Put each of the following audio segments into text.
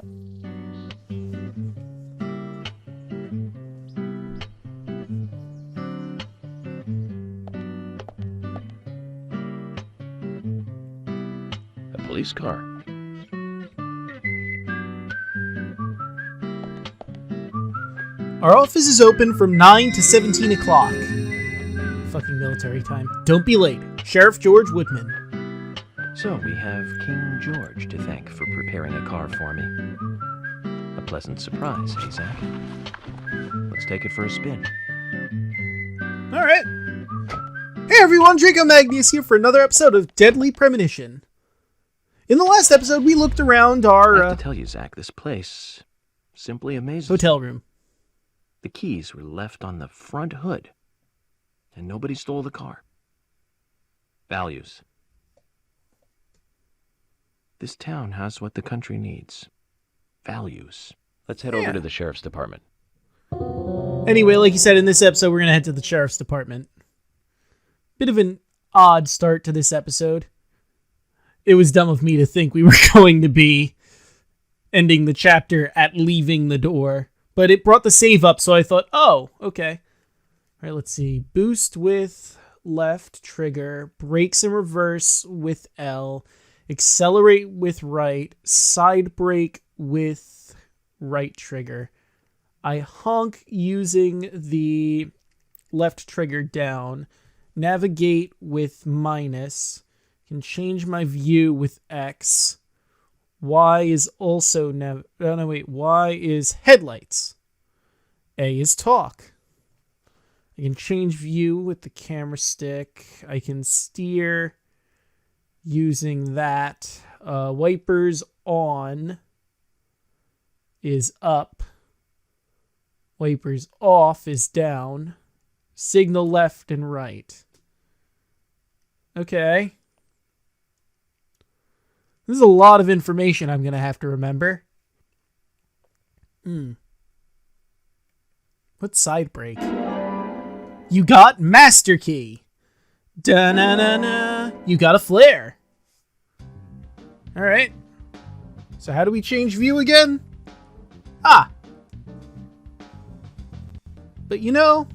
A police car. Our office is open from 9 to 17 o'clock. Fucking military time. Don't be late. Sheriff George Woodman. So we have King George to thank for preparing a car for me. A pleasant surprise, eh, Zach? Let's take it for a spin. Alright. Hey everyone, Draco Magnius here for another episode of Deadly Premonition. In the last episode, we looked around our... I have to tell you, Zach, this place simply amazes hotel me. room. The keys were left on the front hood, and nobody stole the car. Values. This town has what the country needs. Values. Let's head over to the sheriff's department. Anyway, like you said, in this episode, we're going to head to the sheriff's department. Bit of an odd start to this episode. It was dumb of me to think we were going to be ending the chapter at leaving the door. But it brought the save up, so I thought, oh, okay. All right, let's see. Boost with left trigger. Brakes in reverse with L. Accelerate with right. Side brake with right trigger. I honk using the left trigger down. Navigate with minus. Can change my view with X. Y is also Y is headlights. A is talk. I can change view with the camera stick. I can steer using that. Wipers on is up. Wipers off is down. Signal left and right. Okay. This is a lot of information I'm going to have to remember. What's side brake? You got master key. Da-na-na-na. You got a flare. Alright. So how do we change view again? Ah. But you know...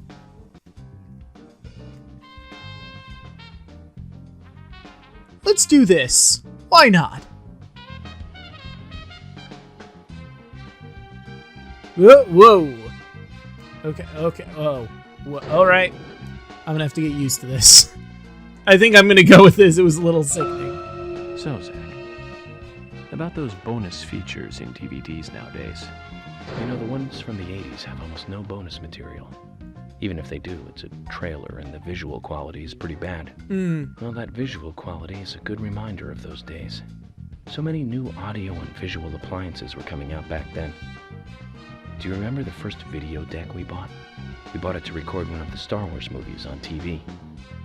let's do this. Why not? Whoa. Okay. Oh. Alright. I'm gonna have to get used to this. I think I'm gonna go with this. It was a little sickening. So, Zach, about those bonus features in DVDs nowadays. You know, the ones from the 80s have almost no bonus material. Even if they do, it's a trailer and the visual quality is pretty bad. Well, that visual quality is a good reminder of those days. So many new audio and visual appliances were coming out back then. Do you remember the first video deck we bought? We bought it to record one of the Star Wars movies on TV.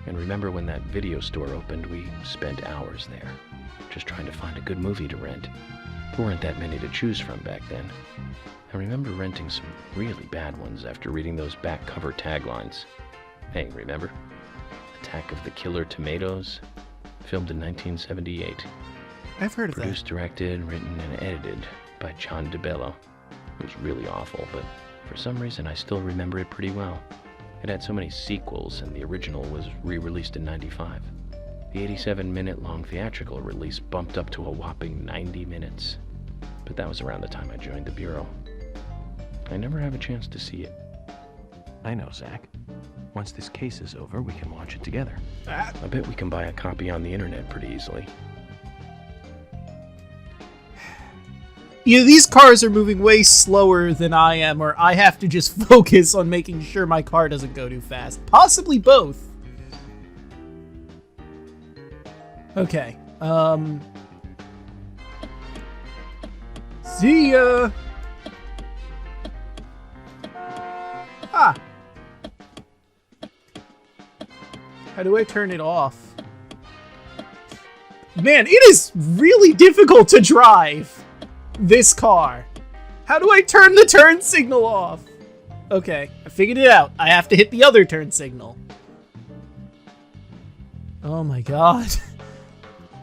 And remember when that video store opened, we spent hours there, just trying to find a good movie to rent. There weren't that many to choose from back then. I remember renting some really bad ones after reading those back cover taglines. Hey, remember? Attack of the Killer Tomatoes? Filmed in 1978. I've heard of that. Produced, directed, written, and edited by John DeBello. It was really awful, but for some reason I still remember it pretty well. It had so many sequels, and the original was re-released in '95. The 87-minute long theatrical release bumped up to a whopping 90 minutes. But that was around the time I joined the Bureau. I never have a chance to see it. I know, Zach. Once this case is over, we can watch it together. I bet we can buy a copy on the internet pretty easily. You know, these cars are moving way slower than I am, or I have to just focus on making sure my car doesn't go too fast. Possibly both. Okay. See ya! Ah! How do I turn it off? Man, it is really difficult to drive this car. How do I turn the turn signal off? Okay, I figured it out. I have to hit the other turn signal. Oh my god.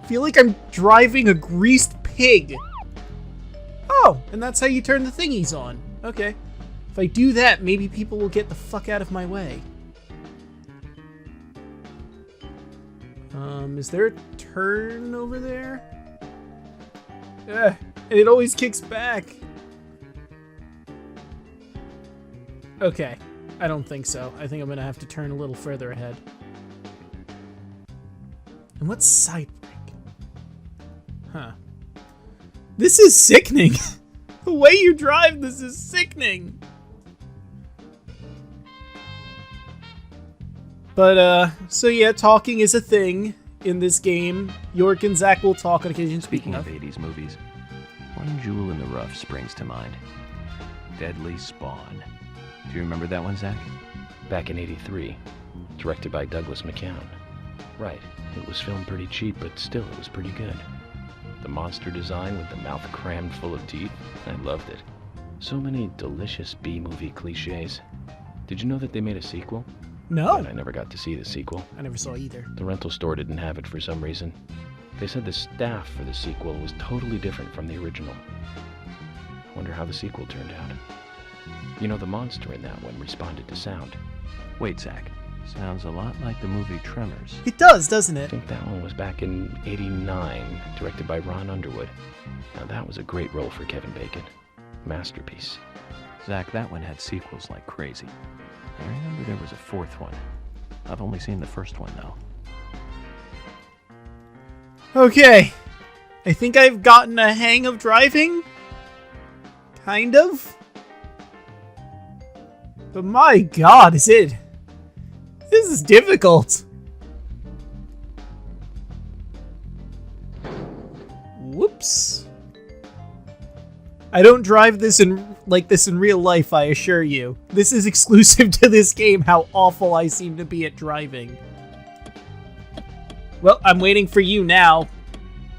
I feel like I'm driving a greased pig. Oh, And that's how you turn the thingies on. Okay. If I do that, maybe people will get the fuck out of my way. Is there a turn over there? And it always kicks back. Okay. I don't think so. I think I'm gonna have to turn a little further ahead. And what's side brake? Huh. This is sickening. The way you drive this is sickening. But, so yeah, talking is a thing in this game. York and Zach will talk on occasion. Speaking of 80s movies, one jewel in the rough springs to mind. Deadly Spawn. Do you remember that one, Zach? Back in '83, directed by Douglas McCown. Right, it was filmed pretty cheap, but still it was pretty good. The monster design with the mouth crammed full of teeth, I loved it. So many delicious B-movie cliches. Did you know that they made a sequel? No. But I never got to see the sequel. I never saw either. The rental store didn't have it for some reason. They said the staff for the sequel was totally different from the original. I wonder how the sequel turned out. You know, the monster in that one responded to sound. Wait, Zach. Sounds a lot like the movie Tremors. It does, doesn't I it? think that one was back in '89, directed by Ron Underwood. Now that was a great role for Kevin Bacon. Masterpiece. Zach, that one had sequels like crazy. I remember there was a fourth one. I've only seen the first one, though. Okay. I think I've gotten a hang of driving. Kind of. But my god, this is difficult. Whoops. I don't drive this like this in real life, I assure you. This is exclusive to this game, how awful I seem to be at driving. Well, I'm waiting for you now,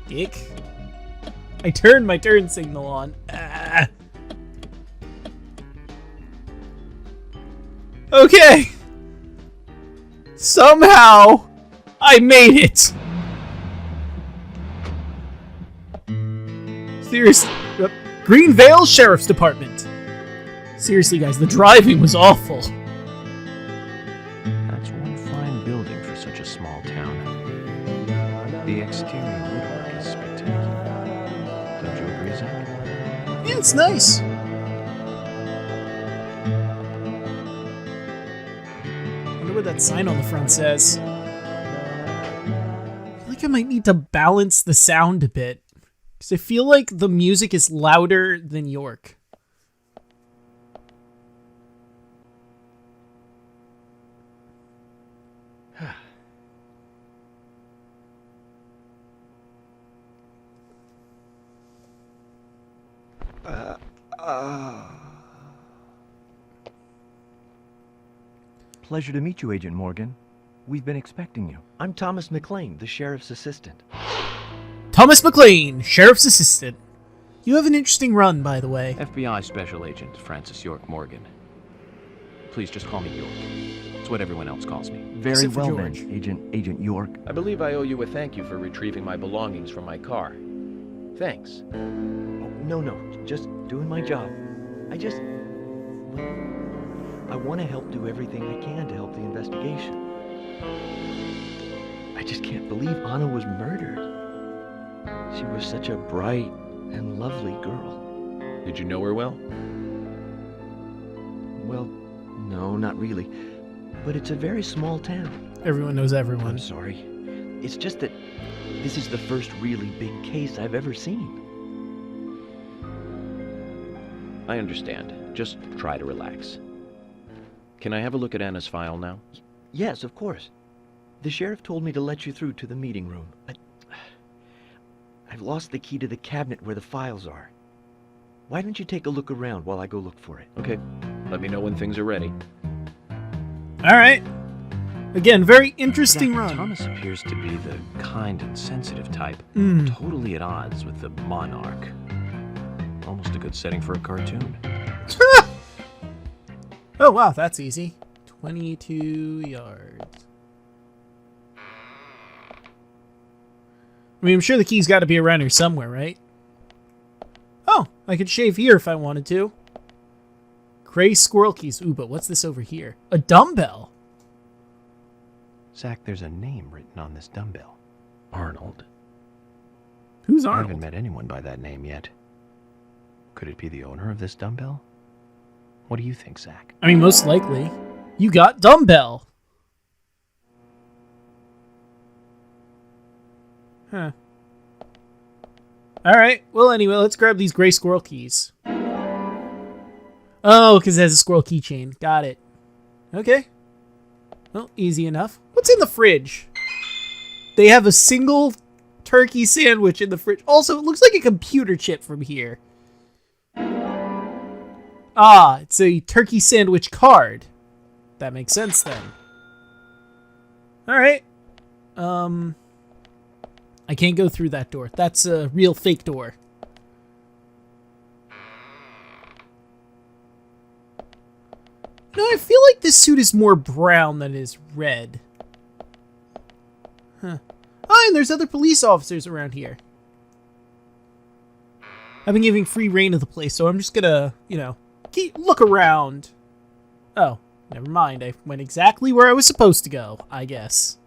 dick. I turned my turn signal on. Okay. Somehow, I made it. Seriously. Greenvale Sheriff's Department. Seriously, guys, the driving was awful. That's one fine building for such a small town. The exterior woodwork is spectacular. Don't you agree, Zach? Yeah, it's nice. Wonder what that sign on the front says. I feel like I might need to balance the sound a bit. Because I feel like the music is louder than York. Pleasure to meet you, Agent Morgan. We've been expecting you. I'm Thomas McLean, the sheriff's assistant. Thomas McLean, Sheriff's Assistant. You have an interesting run, by the way. FBI Special Agent Francis York Morgan. Please just call me York. It's what everyone else calls me. Very Except for well then, George. Agent York. I believe I owe you a thank you for retrieving my belongings from my car. Thanks. Oh, no, just doing my job. I want to help do everything I can to help the investigation. I just can't believe Anna was murdered. She was such a bright and lovely girl. Did you know her well? Well, no, not really. But it's a very small town. Everyone knows everyone. I'm sorry. It's just that this is the first really big case I've ever seen. I understand. Just try to relax. Can I have a look at Anna's file now? Yes, of course. The sheriff told me to let you through to the meeting room, but I've lost the key to the cabinet where the files are. Why don't you take a look around while I go look for it? Okay. Let me know when things are ready. Alright. Again, very interesting Zach, run. Thomas appears to be the kind and sensitive type. Totally at odds with the monarch. Almost a good setting for a cartoon. Oh, wow, that's easy. 22 yards. I mean, I'm sure the key's got to be around here somewhere, right? Oh, I could shave here if I wanted to. Gray squirrel keys. Ooh, but what's this over here? A dumbbell. Zach, there's a name written on this dumbbell. Arnold. Who's I Arnold? haven't met anyone by that name yet. Could it be the owner of this dumbbell? What do you think, Zach? I mean, most likely. You got dumbbell. Huh. Alright, well anyway, let's grab these gray squirrel keys. Oh, because it has a squirrel keychain. Got it. Okay. Well, easy enough. What's in the fridge? They have a single turkey sandwich in the fridge. Also, it looks like a computer chip from here. Ah, it's a turkey sandwich card. That makes sense then. Alright. I can't go through that door. That's a real fake door. No, I feel like this suit is more brown than it is red. Huh. Oh, and there's other police officers around here. I've been giving free reign of the place, so I'm just gonna, look around. Oh, never mind. I went exactly where I was supposed to go, I guess.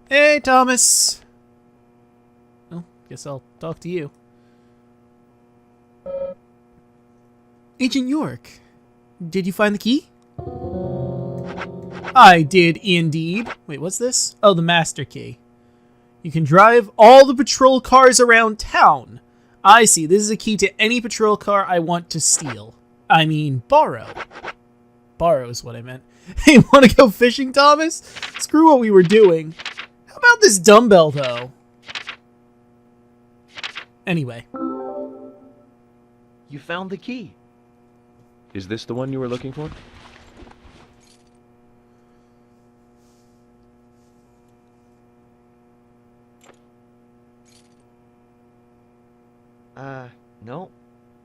Hey, Thomas. Well, guess I'll talk to you. Agent York, did you find the key? I did indeed. Wait, what's this? Oh, the master key. You can drive all the patrol cars around town. I see. This is a key to any patrol car I want to steal. I mean, borrow. Borrow is what I meant. Hey, want to go fishing, Thomas? Screw what we were doing. How about this dumbbell, though? Anyway. You found the key. Is this the one you were looking for? No.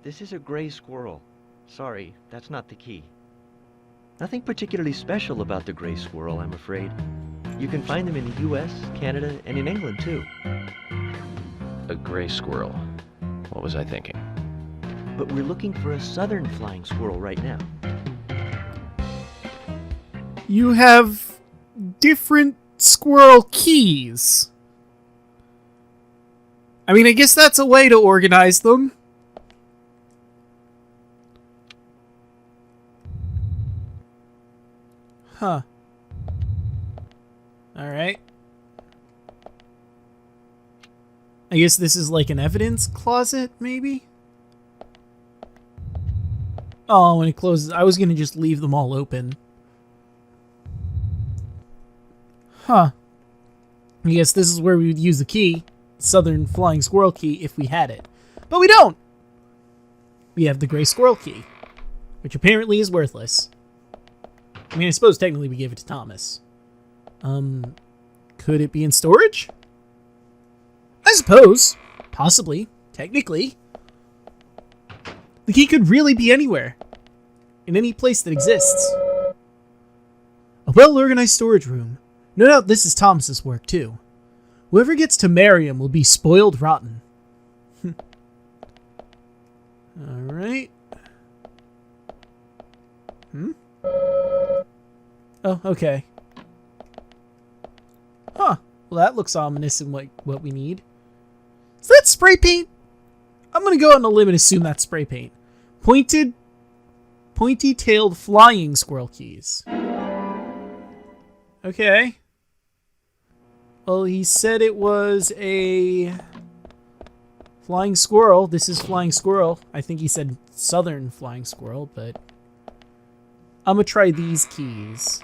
This is a gray squirrel. Sorry, that's not the key. Nothing particularly special about the gray squirrel, I'm afraid. You can find them in the US, Canada, and in England, too. A gray squirrel. What was I thinking? But we're looking for a southern flying squirrel right now. You have different squirrel keys. I mean, I guess that's a way to organize them. Huh. Alright. I guess this is like an evidence closet, maybe? Oh, when it closes, I was gonna just leave them all open. Huh. I guess this is where we would use the key. Southern Flying Squirrel key if we had it. But we don't! We have the gray squirrel key, which apparently is worthless. I mean, I suppose technically we gave it to Thomas. Could it be in storage? I suppose. Possibly. Technically. The key could really be anywhere. In any place that exists. A well-organized storage room. No doubt this is Thomas's work, too. Whoever gets to marry him will be spoiled rotten. Alright. Oh, okay. Huh. Well, that looks ominous in what we need. Is that spray paint? I'm gonna go out on a limb and assume that's spray paint. Pointy-tailed flying squirrel keys. Okay. Well, he said it was a flying squirrel. This is flying squirrel. I think he said southern flying squirrel, but I'm gonna try these keys.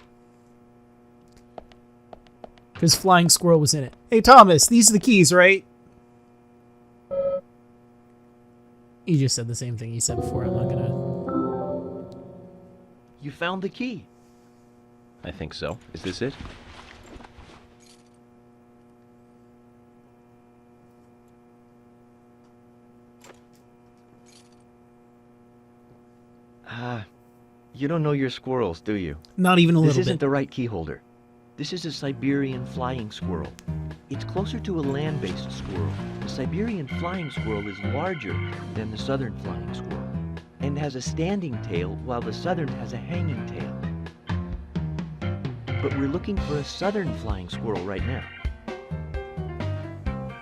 Because flying squirrel was in it. Hey, Thomas, these are the keys, right? He just said the same thing he said before. I'm not gonna... You found the key. I think so. Is this it? You don't know your squirrels, do you? Not even a little This bit. isn't the right key holder. This is a Siberian flying squirrel. It's closer to a land-based squirrel. The Siberian flying squirrel is larger than the southern flying squirrel and has a standing tail while the southern has a hanging tail. But we're looking for a southern flying squirrel right now.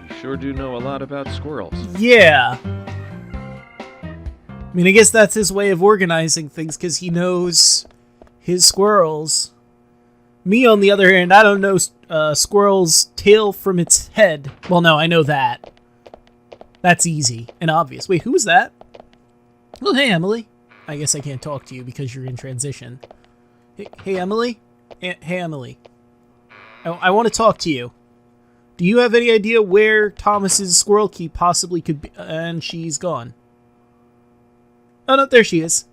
You sure do know a lot about squirrels. Yeah. I mean, I guess that's his way of organizing things, because he knows his squirrels. Me, on the other hand, I don't know squirrel's tail from its head. Well, no, I know that. That's easy and obvious. Wait, who was that? Well, hey, Emily. I guess I can't talk to you because you're in transition. Hey, Emily? Hey, Emily. I want to talk to you. Do you have any idea where Thomas's squirrel key possibly could be? And she's gone. Oh, no, there she is.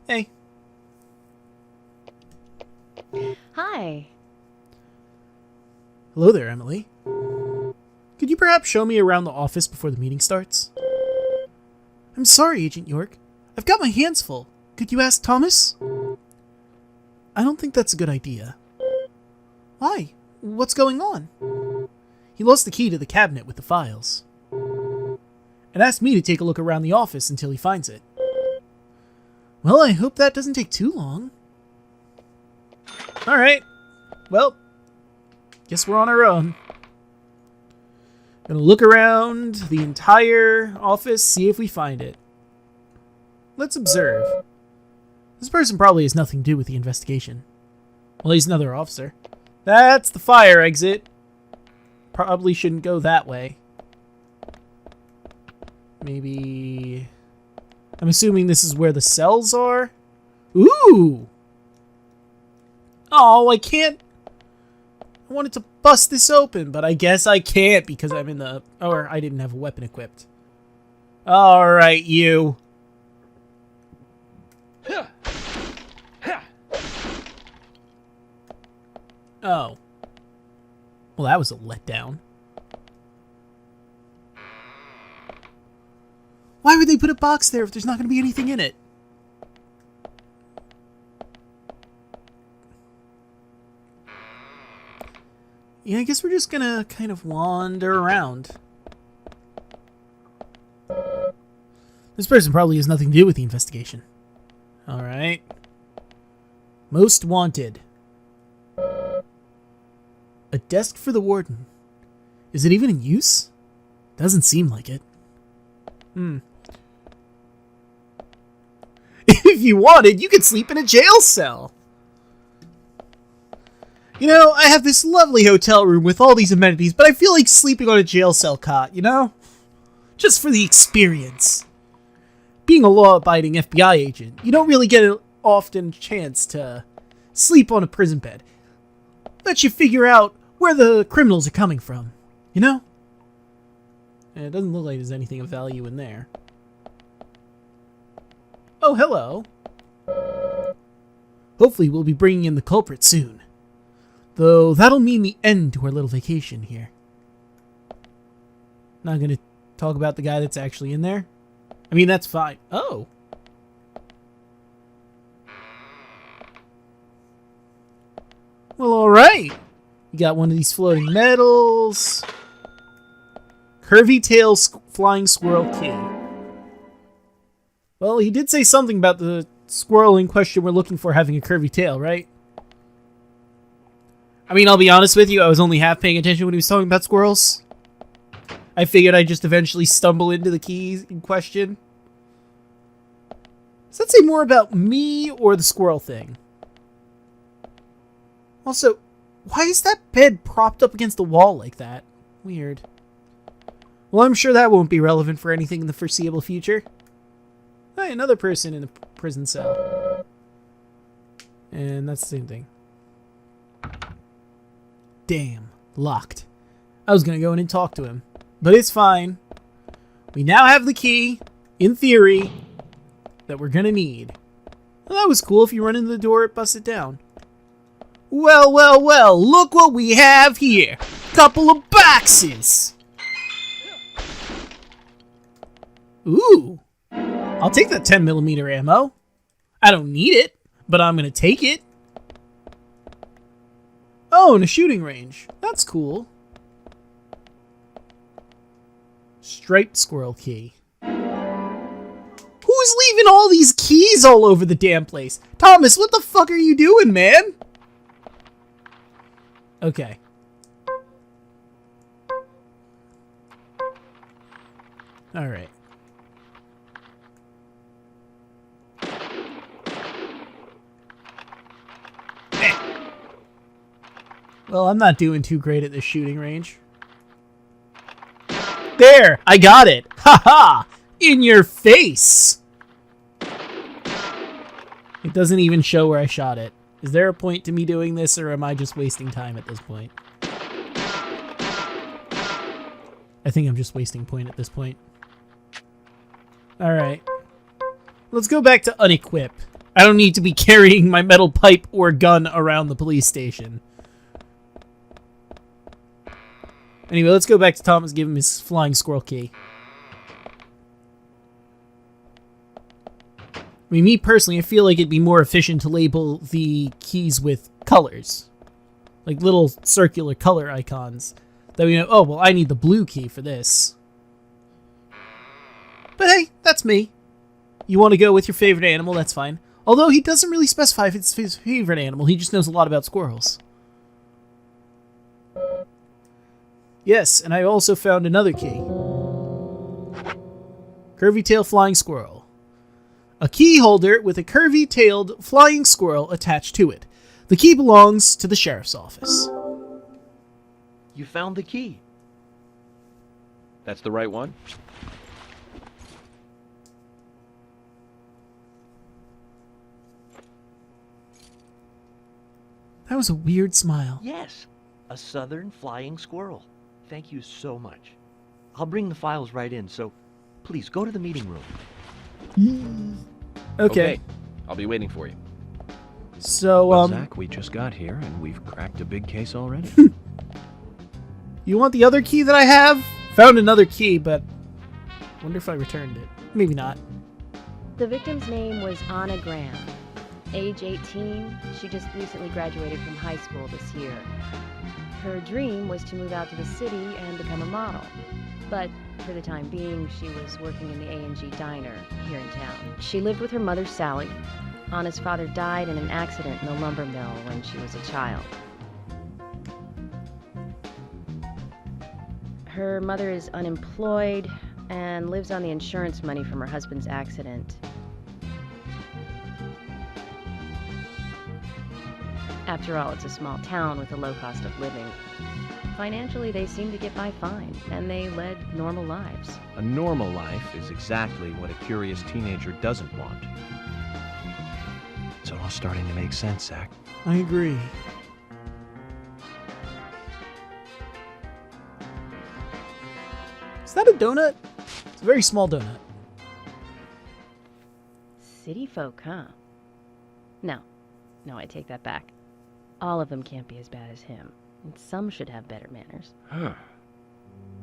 Hey. Hi. Hello there, Emily. Could you perhaps show me around the office before the meeting starts? I'm sorry, Agent York. I've got my hands full. Could you ask Thomas? I don't think that's a good idea. Why? What's going on? He lost the key to the cabinet with the files. And asked me to take a look around the office until he finds it. Well, I hope that doesn't take too long. Alright. Well, guess we're on our own. Gonna look around the entire office, see if we find it. Let's observe. This person probably has nothing to do with the investigation. Well, he's another officer. That's the fire exit. Probably shouldn't go that way. Maybe... I'm assuming this is where the cells are? Ooh! Oh, I can't... I wanted to bust this open, but I guess I can't because I'm in the... Or I didn't have a weapon equipped. Alright, you. Oh. Well, that was a letdown. Why would they put a box there if there's not going to be anything in it? Yeah, I guess we're just gonna kind of wander around. This person probably has nothing to do with the investigation. Alright. Most wanted. A desk for the warden. Is it even in use? Doesn't seem like it. If you wanted, you could sleep in a jail cell. You know, I have this lovely hotel room with all these amenities, but I feel like sleeping on a jail cell cot, you know? Just for the experience. Being a law-abiding FBI agent, you don't really get an often chance to sleep on a prison bed. Let you figure out where the criminals are coming from, you know? And it doesn't look like there's anything of value in there. Oh, hello. Hopefully we'll be bringing in the culprit soon. Though that'll mean the end to our little vacation here. Not gonna talk about the guy that's actually in there? I mean, that's fine. Oh. Well, alright. You got one of these floating medals. Curvy tail flying squirrel key. Well, he did say something about the squirrel in question we're looking for having a curvy tail, right? I mean, I'll be honest with you, I was only half paying attention when he was talking about squirrels. I figured I'd just eventually stumble into the keys in question. Does that say more about me or the squirrel thing? Also, why is that bed propped up against the wall like that? Weird. Well, I'm sure that won't be relevant for anything in the foreseeable future. Hey, another person in a prison cell. And that's the same thing. Damn. Locked. I was gonna go in and talk to him. But it's fine. We now have the key, in theory, that we're gonna need. Well, that was cool. If you run into the door, it busts it down. Well, well, well, look what we have here. Couple of boxes. Ooh. I'll take that 10mm ammo. I don't need it, but I'm gonna take it. Oh, and a shooting range. That's cool. Striped squirrel key. Who's leaving all these keys all over the damn place? Thomas, what the fuck are you doing, man? Okay. Alright. Well, I'm not doing too great at this shooting range. There! I got it! Ha-ha! In your face! It doesn't even show where I shot it. Is there a point to me doing this, or am I just wasting time at this point? I think I'm just wasting point at this point. Alright. Let's go back to unequip. I don't need to be carrying my metal pipe or gun around the police station. Anyway, let's go back to Thomas, give him his flying squirrel key. I mean, me personally, I feel like it'd be more efficient to label the keys with colors. Like little circular color icons. That we know, oh, well, I need the blue key for this. But hey, that's me. You want to go with your favorite animal, that's fine. Although he doesn't really specify if it's his favorite animal, he just knows a lot about squirrels. Yes, and I also found another key. Curvy-tailed flying squirrel. A key holder with a curvy-tailed flying squirrel attached to it. The key belongs to the sheriff's office. You found the key. That's the right one? That was a weird smile. Yes, a southern flying squirrel. Thank you so much. I'll bring the files right in, so please go to the meeting room. Okay. I'll be waiting for you. So, Well, Zach, we just got here, and we've cracked a big case already. You want the other key that I have? Found another key, but I wonder if I returned it. Maybe not. The victim's name was Anna Graham. Age 18, she just recently graduated from high school this year. Her dream was to move out to the city and become a model. But for the time being, she was working in the A&G diner here in town. She lived with her mother, Sally. Anna's father died in an accident in the lumber mill when she was a child. Her mother is unemployed and lives on the insurance money from her husband's accident. After all, it's a small town with a low cost of living. Financially, they seem to get by fine, and they led normal lives. A normal life is exactly what a curious teenager doesn't want. It's all starting to make sense, Zach. I agree. Is that a donut? It's a very small donut. City folk, huh? No, I take that back. All of them can't be as bad as him, and some should have better manners. Huh.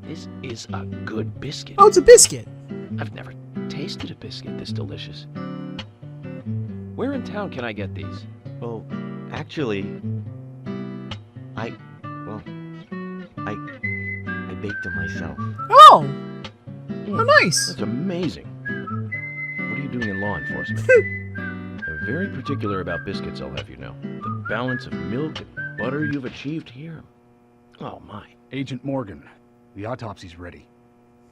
This is a good biscuit. Oh, it's a biscuit. I've never tasted a biscuit this delicious. Where in town can I get these? Oh, actually, I baked them myself. Oh! Oh, nice. That's amazing. What are you doing in law enforcement? I'm very particular about biscuits, I'll have you know. The balance of milk and butter you've achieved here. Oh, my. Agent Morgan, the autopsy's ready.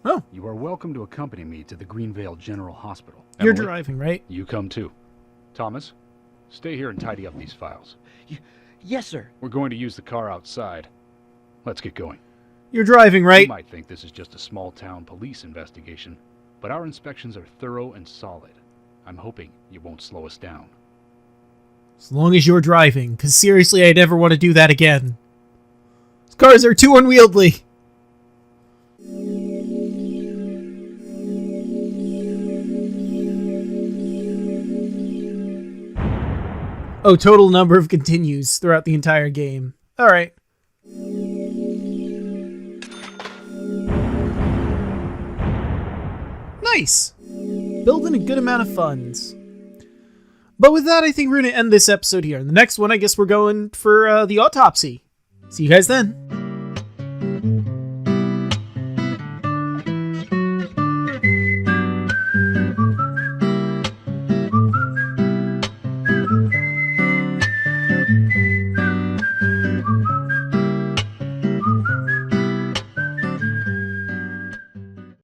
Oh. You are welcome to accompany me to the Greenvale General Hospital. You're Emily, driving, right? You come too. Thomas, stay here and tidy up these files. Yes, sir. We're going to use the car outside. Let's get going. You're driving, You right? might think this is just a small-town police investigation, but our inspections are thorough and solid. I'm hoping you won't slow us down. As long as you're driving, because seriously, I never want to do that again. These cars are too unwieldy. Oh, total number of continues throughout the entire game. Alright. Nice. Building a good amount of funds. But with that, I think we're going to end this episode here. In the next one, I guess we're going for the autopsy. See you guys then.